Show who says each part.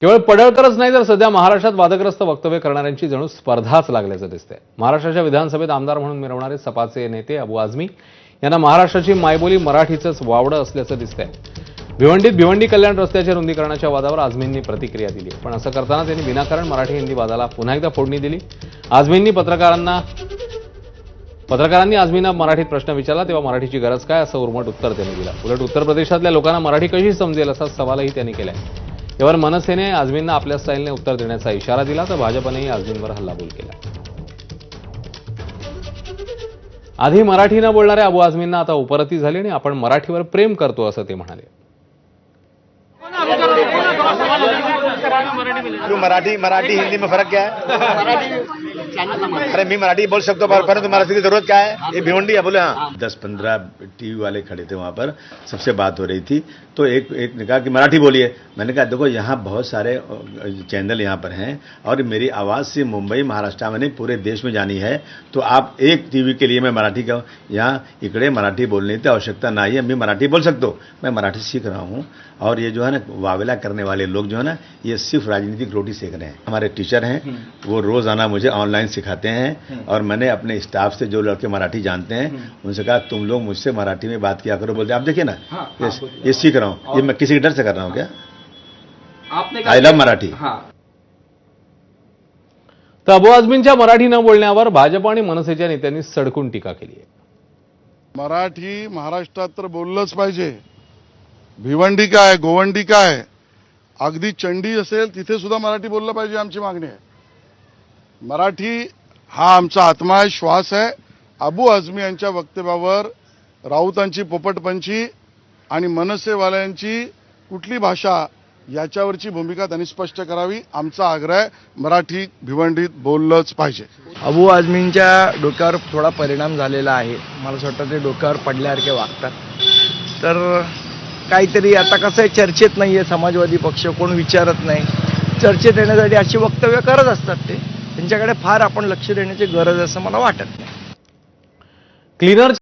Speaker 1: केवळ पडळकरच नाही तर सध्या महाराष्ट्रात वादग्रस्त वक्तव्य करणाऱ्यांची जणू स्पर्धाच लागल्याचं दिसतंय। महाराष्ट्राच्या विधानसभेत आमदार म्हणून मिरवणारे सपाचे नेते अबू आझमी यांना महाराष्ट्राची मायबोली मराठीचंच वावडं असल्याचं दिसतंय। भिवंडी कल्याण रस्त्याच्या रुंदीकरणाच्या वादावर आझमींनी प्रतिक्रिया दिली, पण असं करताना त्यांनी विनाकारण मराठी हिंदी वादाला पुन्हा एकदा फोडणी दिली। आझमींनी पत्रकारांनी आझमींना मराठीत प्रश्न विचारला तेव्हा मराठीची गरज काय असं उर्मट उत्तर त्यांनी दिलं। उलट उत्तर प्रदेशातल्या लोकांना मराठी कशी समजेल असा सवालही त्यांनी केलाय। यावर मनसेने आझमींना आपल्या स्टाईलने उत्तर देण्याचा इशारा दिला तर भाजपनेही आझमींवर हल्लाबोल केला। आधी मराठी न बोलणाऱ्या अबू आझमींना आता उपरती झाली आणि आपण मराठीवर प्रेम करतो असं ते म्हणाले।
Speaker 2: मराठी हिंदी में फर्क क्या है? अरे मैं मराठी बोल सकता हूँ परंतु मराठी की जरूरत क्या है? ये भिवंडी है, बोले हाँ। 10-15 टीवी वाले खड़े थे वहां पर, सबसे बात हो रही थी तो एक ने कहा कि मराठी बोलिए। मैंने कहा देखो यहाँ बहुत सारे चैनल यहाँ पर हैं और मेरी आवाज़ से मुंबई महाराष्ट्र में नहीं पूरे देश में जानी है, तो आप एक टीवी के लिए मैं मराठी का यहाँ इकड़े मराठी बोलने की आवश्यकता नहीं है। मैं मराठी बोल सकता हूँ, मैं मराठी सीख रहा हूँ। और ये जो है ना वावेला करने वाले लोग जो है ना ये सिर्फ राजनीतिक रोटी सेक रहे हैं। हमारे टीचर हैं वो रोजाना मुझे ऑनलाइन सिखाते हैं और मैंने अपने स्टाफ से जो लड़के मराठी जानते हैं उनसे कहा तुम लोग मुझसे मराठी में बात किया करो। बोलते आप देखिए ना ये सीख रहा हूँ, ये मैं किसी के डर से कर रहा हूँ क्या? I love Marathi.
Speaker 1: तर अबू आझमींच्या मराठी न बोलण्यावर भाजप आणि मनसेच्या नेत्यांनी सडकून टीका केली आहे।
Speaker 3: मराठी महाराष्ट्रात तर बोललंच पाहिजे। भिवंडी काय गोवंडी काय अगदी चंडी असेल तिथे सुद्धा मराठी बोललं पाहिजे, आमची मागणी आहे। मराठी हा आमचा आत्मा आहे, श्वास आहे। अबू आझमी यांच्या वक्तव्यावर राऊतांची पोपटपंची आणि मनसेवाल्यांची कुठली भाषा याच्यावरची भूमिका त्यांनी स्पष्ट करावी। आमचा आग्रह आहे मराठी भिवंडीत बोललंच पाहिजे।
Speaker 4: अबू आझमींच्या डोक्यावर थोडा परिणाम झालेला आहे, मला असं वाटतं ते डोक्यावर पडल्यासारखे वागतात। तर काहीतरी आता कसं आहे चर्चेत नाही आहे, समाजवादी पक्ष कोण विचारत नाही, चर्चेत येण्यासाठी अशी वक्तव्य करत असतात। त्यांच्याकडे फार आपण लक्ष देण्याची गरज असं मला वाटत नाही।
Speaker 1: क्लीनर